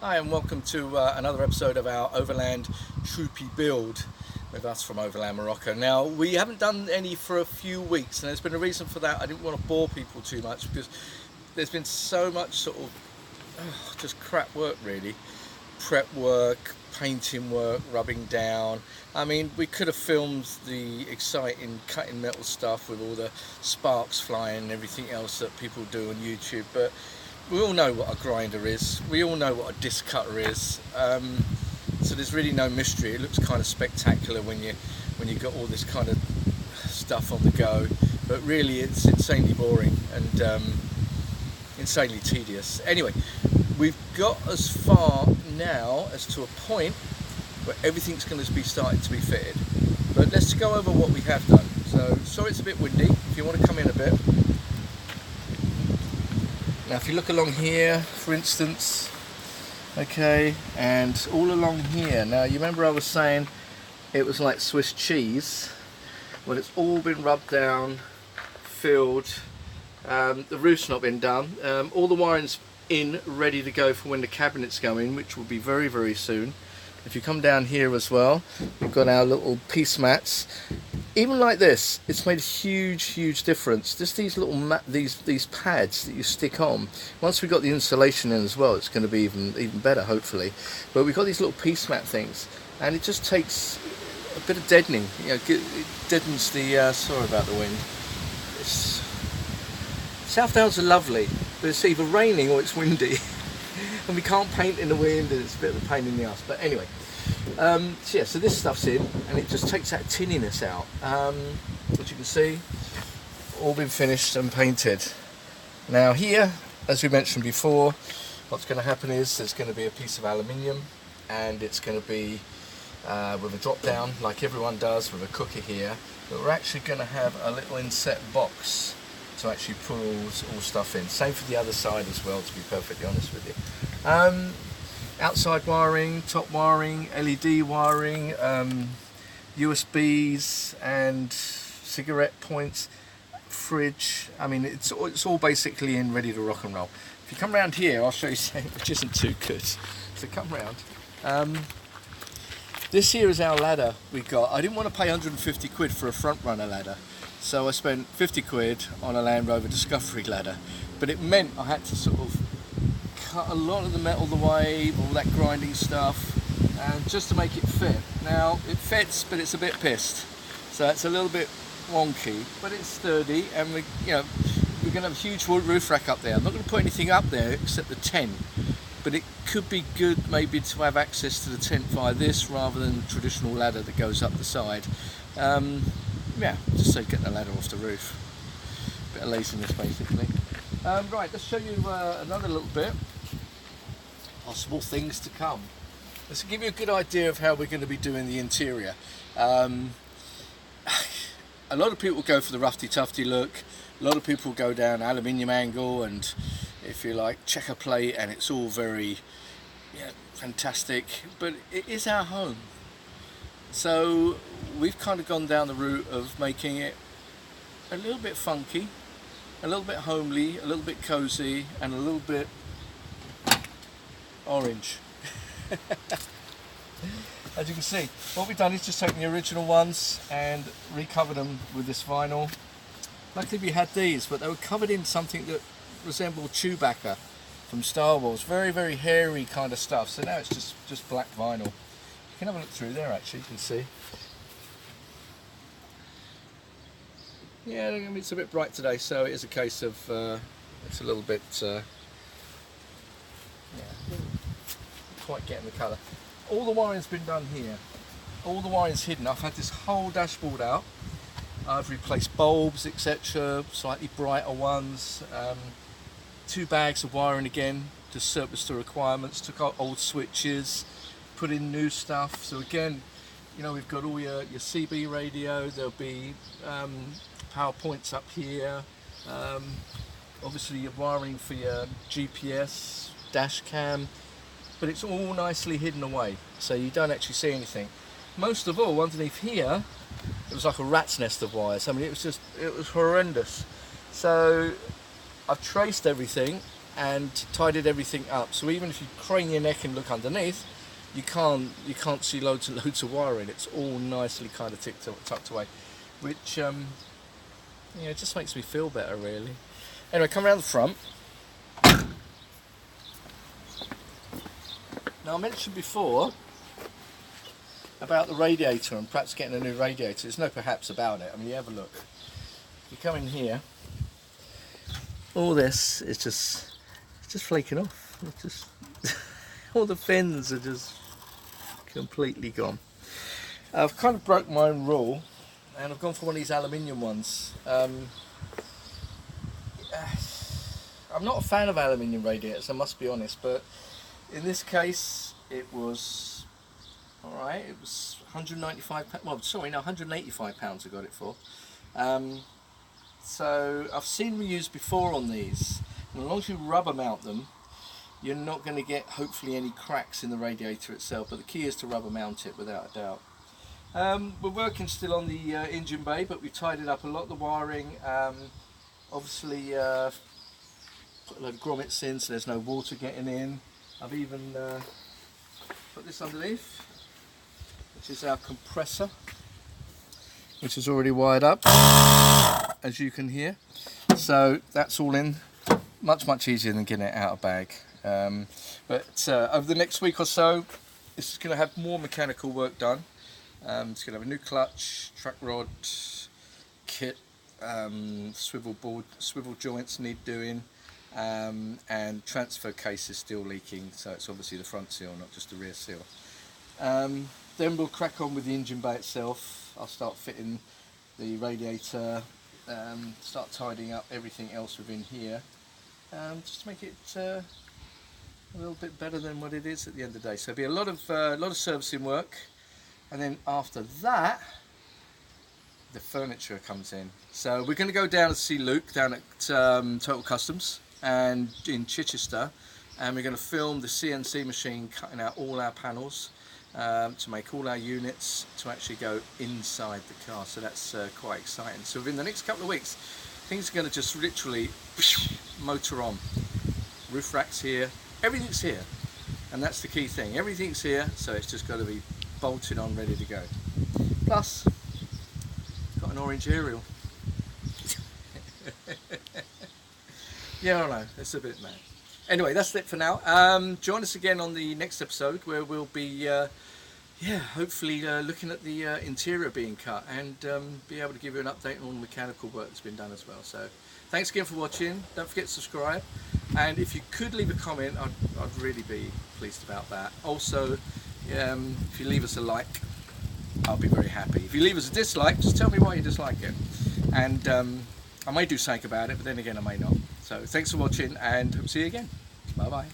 Hi and welcome to another episode of our Overland Troopy build with us from Overland, Morocco. Now, we haven't done any for a few weeks, and there's been a reason for that. I didn't want to bore people too much because there's been so much sort of just crap work really. Prep work, painting work, rubbing down. I mean, we could have filmed the exciting cutting metal stuff with all the sparks flying and everything else that people do on YouTube, but we all know what a grinder is, we all know what a disc cutter is, so there's really no mystery. It looks kind of spectacular when you got all this kind of stuff on the go, but really it's insanely boring and insanely tedious. Anyway, we've got as far now as to a point where everything's going to be starting to be fitted, but let's go over what we have done. So sorry it's a bit windy, if you want to come in a bit. Now if you look along here, for instance, okay, and all along here, now you remember I was saying it was like Swiss cheese? Well, it's all been rubbed down, filled, the roof's not been done, all the wiring's in, ready to go for when the cabinets go in, which will be very, very soon. If you come down here as well, we've got our little piece mats. Even like this, it's made a huge difference. Just these little these pads that you stick on. Once we've got the insulation in as well, it's going to be even better, hopefully. But we've got these little piece mat things, and it just takes a bit of deadening. You know, it deadens the. Sorry about the wind. South Downs are lovely, but it's either raining or it's windy, and we can't paint in the wind, and it's a bit of a pain in the ass. But anyway. So yeah, so this stuff's in and it just takes that tinniness out. As you can see, all been finished and painted. Now here, as we mentioned before, what's going to happen is there's going to be a piece of aluminium, and it's going to be with a drop down like everyone does with a cooker here, but we're actually going to have a little inset box to actually put all stuff in. Same for the other side as well, to be perfectly honest with you. Outside wiring, top wiring, LED wiring, USBs and cigarette points, fridge. I mean, it's all basically in, ready to rock and roll. If you come around here, I'll show you something which isn't too good. So come round. This here is our ladder we got. I didn't want to pay 150 quid for a front runner ladder, so I spent 50 quid on a Land Rover Discovery ladder, but it meant I had to sort of cut a lot of the metal the way, all that grinding stuff, and just to make it fit. Now it fits, but it's a bit pissed, so it's a little bit wonky, but it's sturdy, and we're going to have a huge roof rack up there. I'm not going to put anything up there except the tent, but it could be good maybe to have access to the tent via this rather than the traditional ladder that goes up the side. Yeah, just so get the ladder off the roof. Bit of laziness basically. Right, let's show you another little bit. Possible things to come. Let's give you a good idea of how we're going to be doing the interior. A lot of people go for the roughy tufty look. A lot of people go down aluminium angle and, if you like, checker plate, and it's all very fantastic. But it is our home, so we've kind of gone down the route of making it a little bit funky, a little bit homely, a little bit cozy, and a little bit orange. As you can see, what we've done is just taken the original ones and recovered them with this vinyl. Luckily we had these, but they were covered in something that resembled Chewbacca from Star Wars. Very hairy kind of stuff. So now it's just black vinyl. You can have a look through there actually, you can see. Yeah, I mean, it's a bit bright today, so it is a case of it's a little bit quite getting the colour. All the wiring's been done here. All the wiring's hidden. I've had this whole dashboard out. I've replaced bulbs, etc., slightly brighter ones. 2 bags of wiring again to surplus the requirements. Took out old switches, put in new stuff. So again, we've got all your CB radio. There'll be power points up here. Obviously your wiring for your GPS, dash cam, but it's all nicely hidden away, so you don't actually see anything. Most of all, underneath here, it was like a rat's nest of wires. I mean, it was horrendous. So I've traced everything, and tidied everything up. So even if you crane your neck and look underneath, you can't see loads and loads of wiring. It's all nicely kind of tucked away, which yeah, it just makes me feel better really. Anyway, come around the front. Now I mentioned before about the radiator and perhaps getting a new radiator. There's no perhaps about it. I mean, you have a look. You come in here, all this is just flaking off. It's just all the fins are just completely gone. I've kind of broke my own rule, and I've gone for one of these aluminium ones. I'm not a fan of aluminium radiators, I must be honest, but in this case it was alright. It was £195, well sorry, no, £185 I got it for. So I've seen reviews before on these, and as long as you rubber mount them, you're not going to get hopefully any cracks in the radiator itself, but the key is to rubber mount it without a doubt. We're working still on the engine bay, but we've tidied up a lot of the wiring. Obviously put a load of grommets in so there's no water getting in. I've even put this underneath, which is our compressor, which is already wired up, as you can hear. So that's all in, much easier than getting it out of bag. But over the next week or so, this is going to have more mechanical work done. It's going to have a new clutch, track rod, kit, swivel joints need doing, and transfer case is still leaking, so it's obviously the front seal, not just the rear seal. Then we'll crack on with the engine bay itself. I'll start fitting the radiator, start tidying up everything else within here, just to make it a little bit better than what it is at the end of the day. So it'll be a lot of servicing work, and then after that the furniture comes in. So we're going to go down to see Luke down at Total Customs and in Chichester, and we're going to film the CNC machine cutting out all our panels to make all our units to actually go inside the car. So that's quite exciting. So within the next couple of weeks, things are going to just literally motor on. Roof racks here, everything's here, and that's the key thing. Everything's here, so it's just got to be bolted on, ready to go. Plus, got an orange aerial. Yeah, I know, it's a bit mad. Anyway, that's it for now. Join us again on the next episode, where we'll be hopefully looking at the interior being cut, and be able to give you an update on all the mechanical work that's been done as well. So thanks again for watching. Don't forget to subscribe, and if you could leave a comment, I'd really be pleased about that. Also, if you leave us a like, I'll be very happy. If you leave us a dislike, just tell me why you dislike it, and I may do something about it, but then again I may not. So thanks for watching, and hope to see you again. Bye bye.